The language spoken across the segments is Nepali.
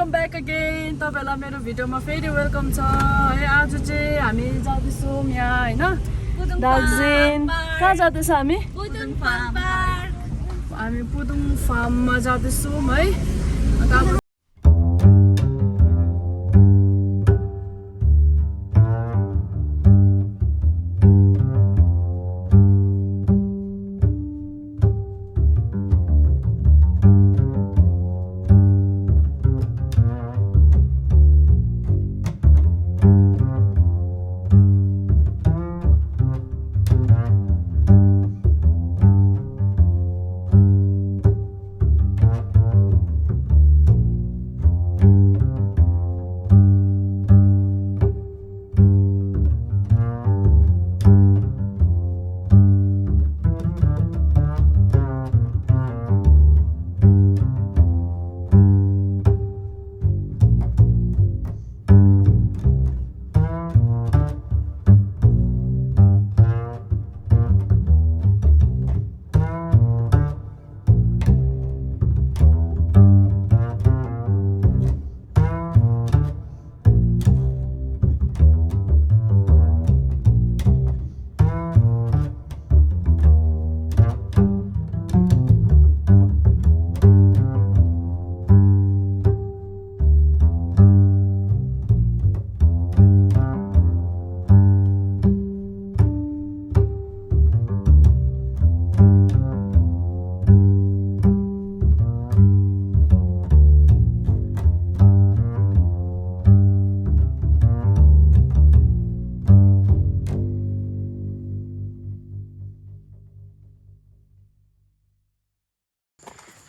Welcome back again. तपाईँलाई मेरो भिडियोमा फेरि वेलकम छ है। आज चाहिँ हामी जाँदैछौँ यहाँ होइन दार्जिलिङ। कहाँ जाँदैछ हामी? हामी पुदुङ फार्ममा जाँदैछौँ है।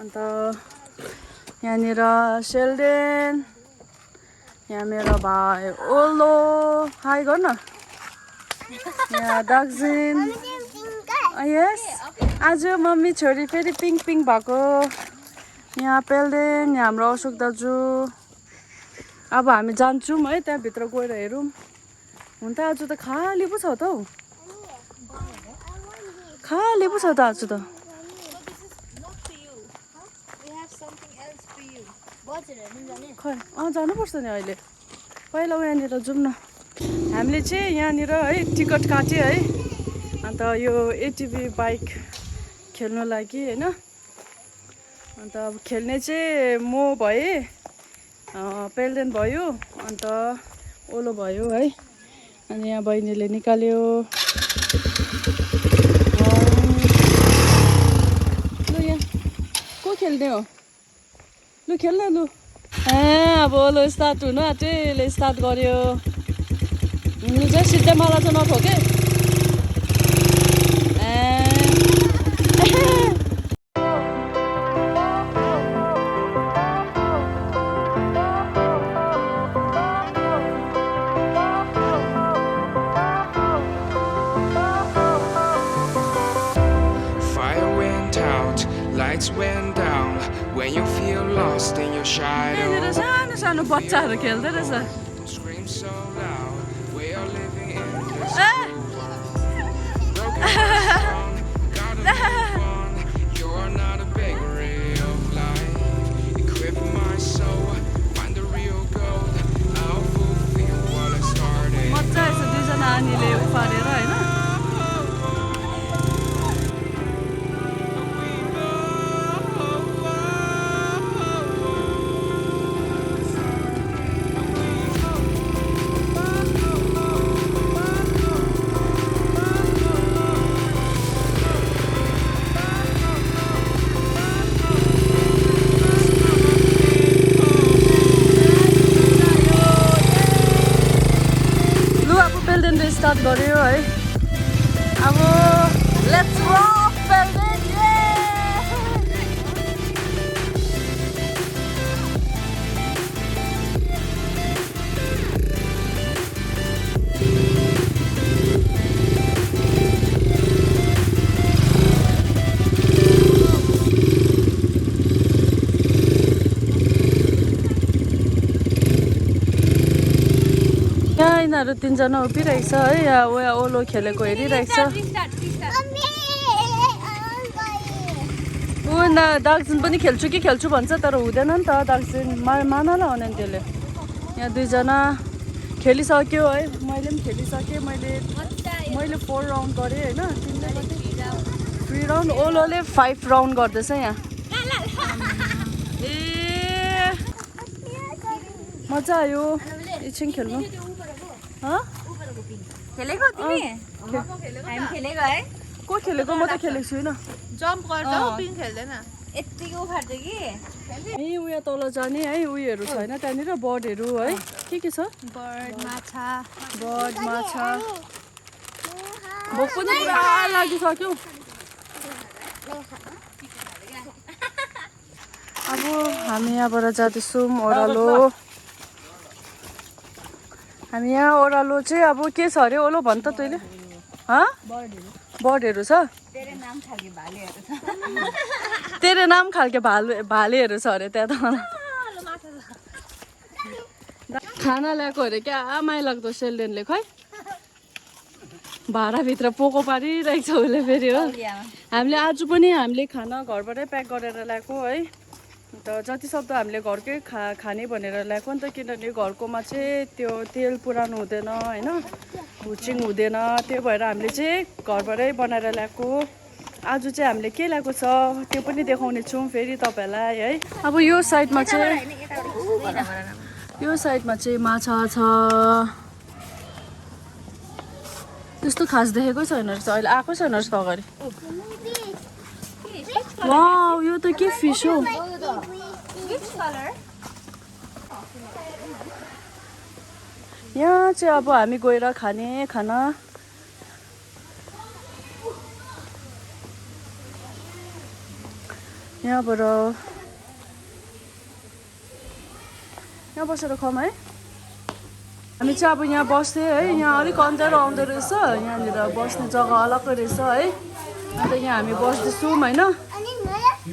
अन्त यहाँनिर सेल्डेन, यहाँ मेरो भाइ ओलो, हाई गर्न। यहाँ दार्जिलिङ। यस, आज मम्मी छोरी फेरि पिङ्क पिङ्क भएको। यहाँ पेल्डेन, यहाँ हाम्रो अशोक दाजु। अब हामी जान्छौँ है, त्यहाँभित्र गएर हेरौँ। हुन त आज त खाली पो छ त हौ, खाली पो छ त आज त। खै जानुपर्छ नि अहिले। पहिला यहाँनिर जाउँ न। हामीले चाहिँ यहाँनिर है टिकट काट्यो है। अन्त यो एटिभी बाइक खेल्नु लागि होइन। अन्त अब खेल्ने चाहिँ म भएँ, पेल्डेन भयो, अन्त ओलो भयो है। अनि यहाँ बहिनीले निकाल्यो। लु यहाँ को खेल्ने हो? लु खेल्न लु। अब ओलो स्टार्ट हुनु आँट्यो, स्टार्ट गर्यो। हुनु चाहिँ सिधै मलाई चाहिँ नठोके। Fire went out, lights went down. When you feel lost in your shadow, सानो सानो बच्चाहरू खेल्दै रहेछ। don't scream so loud. We are living in this cruel world. Broken hearts strong, gotta move on. You're not a bakery of life. Equip my soul, find the real gold. I'll fulfill what I started. मजा आएछ दुईजना आनीले उफारेर होइन। स्टार्ट गर्यो है। अब लेट्स रक पेल्डेन। यिनीहरू तीनजना उभिरहेको छ है। यहाँ ओलो खेलेको हेरिरहेको छ। ऊ दार्जिलिङ पनि खेल्छु कि खेल्छु भन्छ तर हुँदैन नि त दार्जिलिङ मान ल भने त्यसले यहाँ दुईजना खेलिसक्यो है मैले पनि खेलिसकेँ मैले 4 राउन्ड गरेँ होइन 3 राउन्ड ओलोले 5 राउन्ड गर्दैछ यहाँ ए मजा आयो एकछिन खेल्नु खेलेको तिमी हामी खेलेको है को खेलेको म त खेलेको छुइनँ जम्प गर्दा पिङ खेल्दैन यतिको उखाड्छ कि ए उयो तल जाने है उयोहरू छैन त्यहाँनिर बर्डहरू है के छ बर्ड माछा भोक पनि पुरा लागिसक्यो अब हामी यहाँबाट जाँदैछौँ ओह्रालो हामी यहाँ ओह्रालो चाहिँ अब के छ अरे ओलो भन् त तैँले बर्डहरू छ तेरो नाम खालके भालेहरू छ तेरो नाम खालके भालेहरू छ अरे त्यहाँ त खाना ल्याएको अरे क्या माया लाग्दो सेल्डेनले खै भाँडाभित्र पोको पारिरहेको छ उसले फेरि हो हामीले आज पनि हामीले खाना घरबाटै प्याक गरेर ल्याएको है अन्त जति सक्दो हामीले घरकै खाने भनेर ल्याएको नि त किनभने घरकोमा चाहिँ त्यो तेल पुरानो हुँदैन होइन भुचिङ हुँदैन त्यो भएर हामीले चाहिँ घरबाटै बनाएर ल्याएको आज चाहिँ हामीले के ल्याएको छ त्यो पनि देखाउने छौँ फेरि तपाईँहरूलाई है अब यो साइडमा चाहिँ माछा छ त्यस्तो खास देखेकै छैन रहेछ अहिले आएको छैन रहेछ अगाडि वाउ यो त के फिस हो यहाँ चाहिँ अब हामी गएर खाने खाना यहाँ बसेर खाऊँ है हामी चाहिँ अब यहाँ बस्थ्यौँ है यहाँ अलिक अन्जारो आउँदो रहेछ यहाँनिर बस्ने जग्गा अलग्गै रहेछ है अन्त यहाँ हामी बस्दैछौँ होइन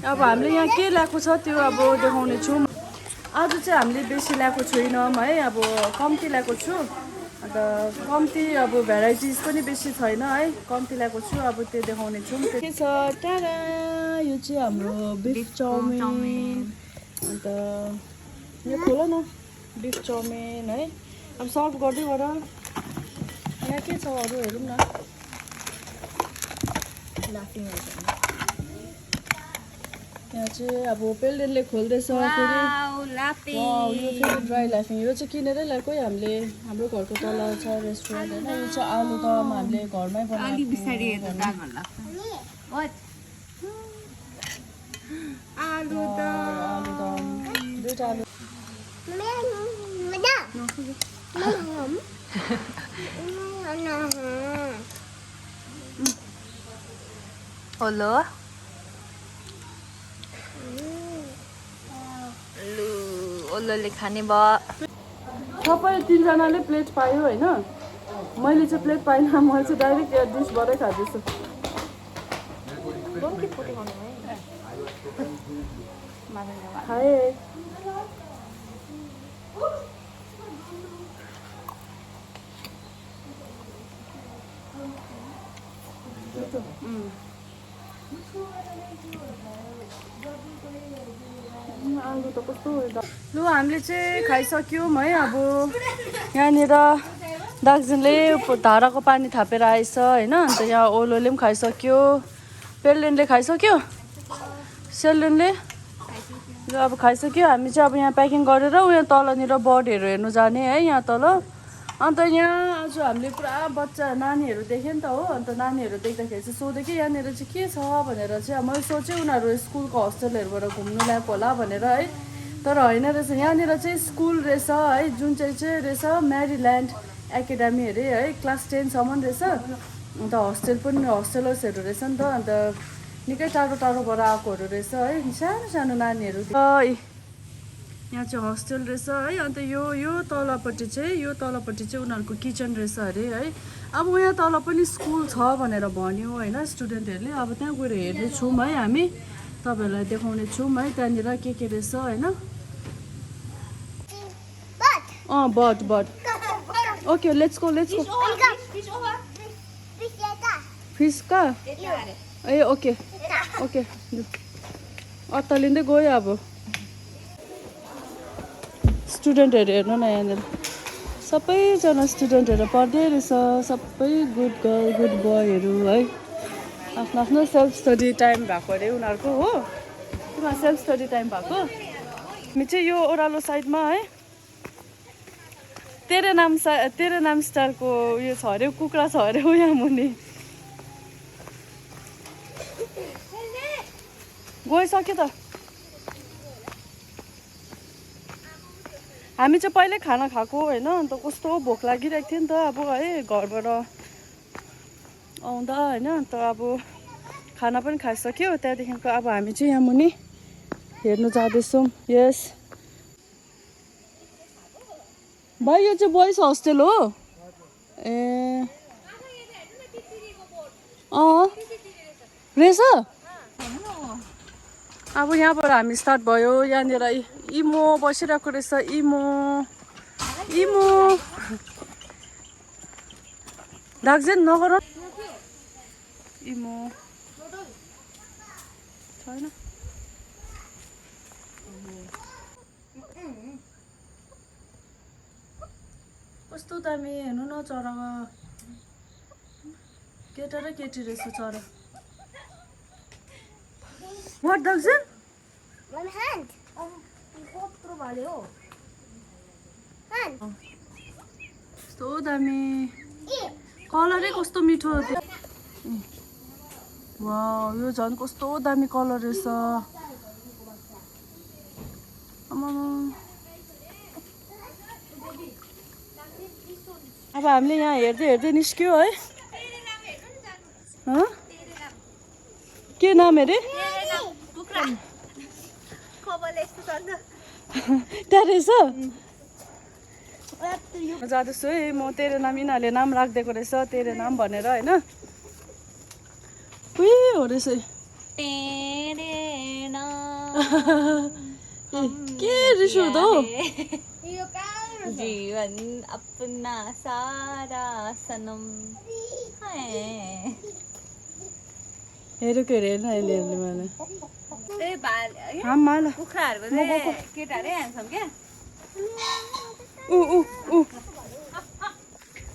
अब हामीले यहाँ के ल्याएको छ त्यो अब देखाउने छौँ आज चाहिँ हामीले बेसी ल्याएको छैनौँ है अब कम्ती ल्याएको छु अन्त कम्ती अब भेराइटिज पनि बेसी छैन है कम्ती ल्याएको छु अब त्यो देखाउने छौँ के छ टाढा यो चाहिँ हाम्रो बिफ चाउमिन अन्त यो खोल न बिफ चाउमिन है अब सर्भ गर्दै गर यहाँ के छ अरू हेरौँ न यहाँ चाहिँ अब पेल्डेनले खोल्दैछ फेरि यो फेरि ड्राई लाफिङ यो चाहिँ किनेरै ल्याएको है हामीले हाम्रो घरको तल छ रेस्टुरेन्ट होइन यो चाहिँ आलुदम हामीले घरमै बनाएको आलुदम दुईवटा आलु हेलो ओलोले खाने भयो तपाईँ 3 जनाले प्लेट पायो होइन मैले चाहिँ प्लेट पाइनँ म चाहिँ डाइरेक्ट यहाँ डिसबाटै खाँदैछु खाएँ आलु त कस्तो लु हामीले चाहिँ खाइसक्यौँ है अब यहाँनिर दार्जिलिङले धाराको पानी थापेर आएछ होइन अन्त यहाँ ओलोले पनि खाइसक्यो पेल्डेनले खाइसक्यो सेल्डेनले ल अब खाइसक्यो हामी चाहिँ अब यहाँ प्याकिङ गरेर उयो तलनिर बर्डहरू हेर्नु जाने है यहाँ तल अन्त यहाँ आज हामीले पुरा बच्चा नानीहरू देखेँ नि त हो अन्त नानीहरू देख्दाखेरि चाहिँ सोधेँ कि यहाँनिर चाहिँ के छ भनेर चाहिँ मैले सोचेँ उनीहरू स्कुलको हस्टेलहरूबाट घुम्नु ल्याएको होला भनेर है तर होइन रहेछ यहाँनिर चाहिँ स्कुल रहेछ है जुन चाहिँ रहेछ म्यारील्यान्ड एकाडेमी अरे है क्लास 10 सम्म रहेछ अन्त हस्टेल पनि हस्टेलर्सहरू रहेछ नि त अन्त निकै टाढोबाट आएकोहरू रहेछ है सानो नानीहरू यहाँ चाहिँ हस्टेल रहेछ है अन्त यो तलपट्टि चाहिँ उनीहरूको किचन रहेछ अरे है अब यहाँ तल पनि स्कुल छ भनेर भन्यो होइन स्टुडेन्टहरूले अब त्यहाँ गएर हेर्ने छौँ है हामी तपाईँहरूलाई देखाउने छौँ है त्यहाँनिर के रहेछ होइन बट ओके लेट्स गो फिस का ए ओके अत्तालिँदै गयो अब स्टुडेन्टहरू हेर्नु न यहाँनिर सबैजना स्टुडेन्टहरू पढ्दै रहेछ सबै गुड गर्ल गुड बोयहरू है आफ्नो आफ्नो सेल्फ स्टडी टाइम भएको अरे उनीहरूको हो तिमीहरू सेल्फ स्टडी टाइम भएको हामी चाहिँ यो ओह्रालो साइडमा है तेरे नाम स्टारको उयो छ अरे कुखुरा छ अरे यहाँ मुनि गइसक्यो त हामी चाहिँ पहिल्यै खाना खाएको होइन अन्त कस्तो भोक लागिरहेको थियो नि त अब है घरबाट आउँदा होइन अन्त अब खाना पनि खाइसक्यो त्यहाँदेखिको अब हामी चाहिँ यहाँ मुनि हेर्नु जाँदैछौँ यस भाइ यो चाहिँ बोइज होस्टेल हो ए रहेछ अब यहाँबाट हामी स्टार्ट भयो यहाँनिर इमो बसिरहेको रहेछ इमो डाक्जेन नगर इमो छैन कस्तो दामी हेर्नु न चरा केटा र केटी रहेछ चरा What Dagzin? One hand. Hand. कस्तो दामी कलरै कस्तो मिठो त्यो वाउ यो झन् कस्तो दामी कलर रहेछ अब हामीले यहाँ हेर्दै हेर्दै निस्क्यो है के नाम अरे त्यहाँ रहेछ जाँदैछु है म तेरो नाम यिनीहरूले नाम राखिदिएको रहेछ तेरो नाम भनेर होइन उही हो रहेछ के रिस उठ्दो जीवन अपना सारा सनम हेरेको हेरेन अहिले मलाई कुखुराहरूको चाहिँ केटाहरू ह्यान्डसम क्या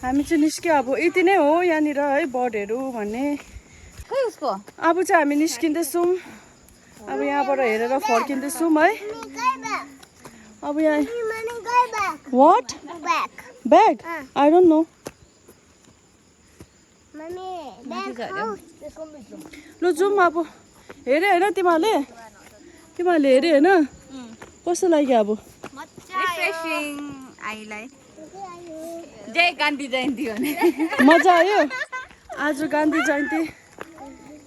हामी चाहिँ निस्क्यो अब यति नै हो यहाँनिर है बर्डहरू भन्ने खै उसको अब चाहिँ हामी निस्किँदैछौँ अब यहाँबाट हेरेर फर्किँदैछौँ है अब यहाँ what bag I don't know लु जाउँ अब हेरे होइन तिमीहरूले हेरे होइन कस्तो लाग्यो अब रिफ्रेसिङ आइलाई जय गान्धी जयन्ती भने मजा आयो आज गान्धी जयन्ती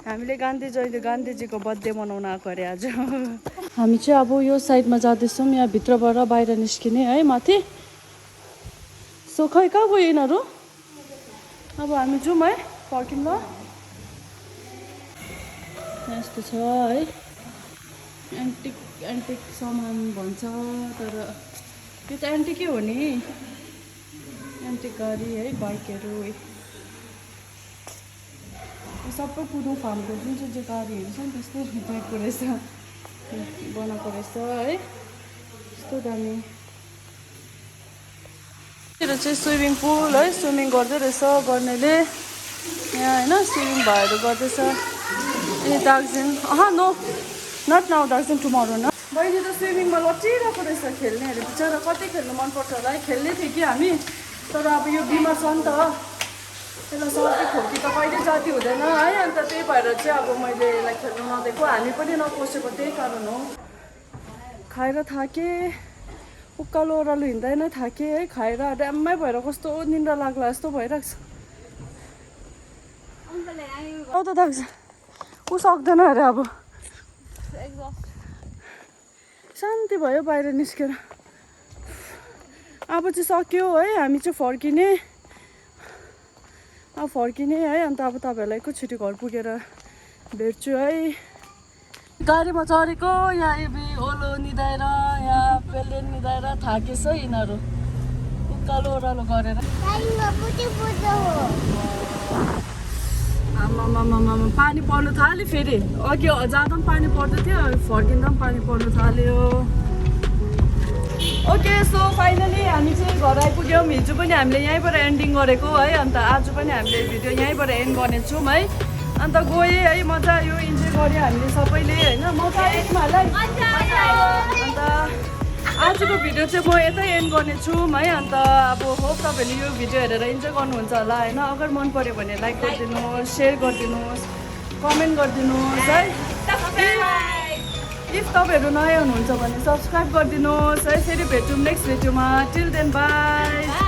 हामीले गान्धीजीको बर्थडे मनाउन आएको अरे आज हामी चाहिँ अब यो साइडमा जाँदैछौँ यहाँ भित्रबाट बाहिर निस्किने है माथि सो खै कहाँ गयो यिनीहरू अब हामी जाउँ है फर्किउँ ल यस्तो छ है एन्टिक सामान भन्छ तर यो त एन्टिकै हो नि एन्टिक गाडी है बाइकहरू सबै पुदुङ फार्मको जुन चाहिँ गाडीहरू छ नि त्यस्तै टाइपको रहेछ बनाएको रहेछ है यस्तो दामी त्यो चाहिँ स्विमिङ पुल है स्विमिङ गर्दै रहेछ गर्नेले यहाँ होइन स्विमिङ भएर गर्दैछ ए Darjeeling no not now Darjeeling tomorrow न बहिनी त स्विमिङमा लटिरहेको रहेछ खेल्नेहरू बिचरा कति खेल्नु मनपर्छ होला है खेल्ने थियो कि हामी तर अब यो बिमार छ नि त त्यसलाई सर्दी खोकी त कहिले जाति हुँदैन है अन्त त्यही भएर चाहिँ अब मैले यसलाई खेल्नु नदिएको हामी पनि नपोसेको त्यही कारण हो खाएर थाकेँ उकालो ओह्रालो हिँड्दैन थाकेँ है खाएर ड्याम्मै भएर कस्तो निन्द्रा लाग्ला जस्तो भइरहेको छ त थाक्छ ऊ सक्दैन अरे अब शान्ति भयो बाहिर निस्केर अब चाहिँ सक्यो है हामी चाहिँ फर्किने है अन्त अब तपाईँहरूलाई एकैचोटि घर पुगेर भेट्छु है गाडीमा चढेको यहाँ एबी ओलो निदाएर यहाँ पेलेन निदाएर थाकेछ यिनीहरू उकालो ओह्रालो गरेर आमामामामा पानी पर्नु थाल्यो फेरि अघि जाँदा पनि पानी पर्दै थियो फर्किँदा पनि पानी पर्नु थाल्यो ओके सो फाइनली हामी चाहिँ घर आइपुग्यौँ हिजो पनि हामीले यहीँबाट एन्डिङ गरेको है अन्त आज पनि हामीले भिडियो यहीँबाट एन्ड गर्नेछौँ है अन्त गएँ है मजा आयो इन्जोय गऱ्यो हामीले सबैले होइन मजा आयो तिमीहरूलाई अन्त आजको भिडियो चाहिँ म यतै एन्ड गर्नेछु है अन्त अब होप तपाईँहरूले यो भिडियो हेरेर इन्जोय गर्नुहुन्छ होला होइन अगर मन पऱ्यो भने लाइक गरिदिनुहोस् सेयर गरिदिनुहोस् कमेन्ट गरिदिनुहोस् है इफ तपाईँहरू नयाँ हुनुहुन्छ भने सब्सक्राइब गरिदिनुहोस् है फेरि भेटौँ नेक्स्ट भिडियोमा टिल देन बाई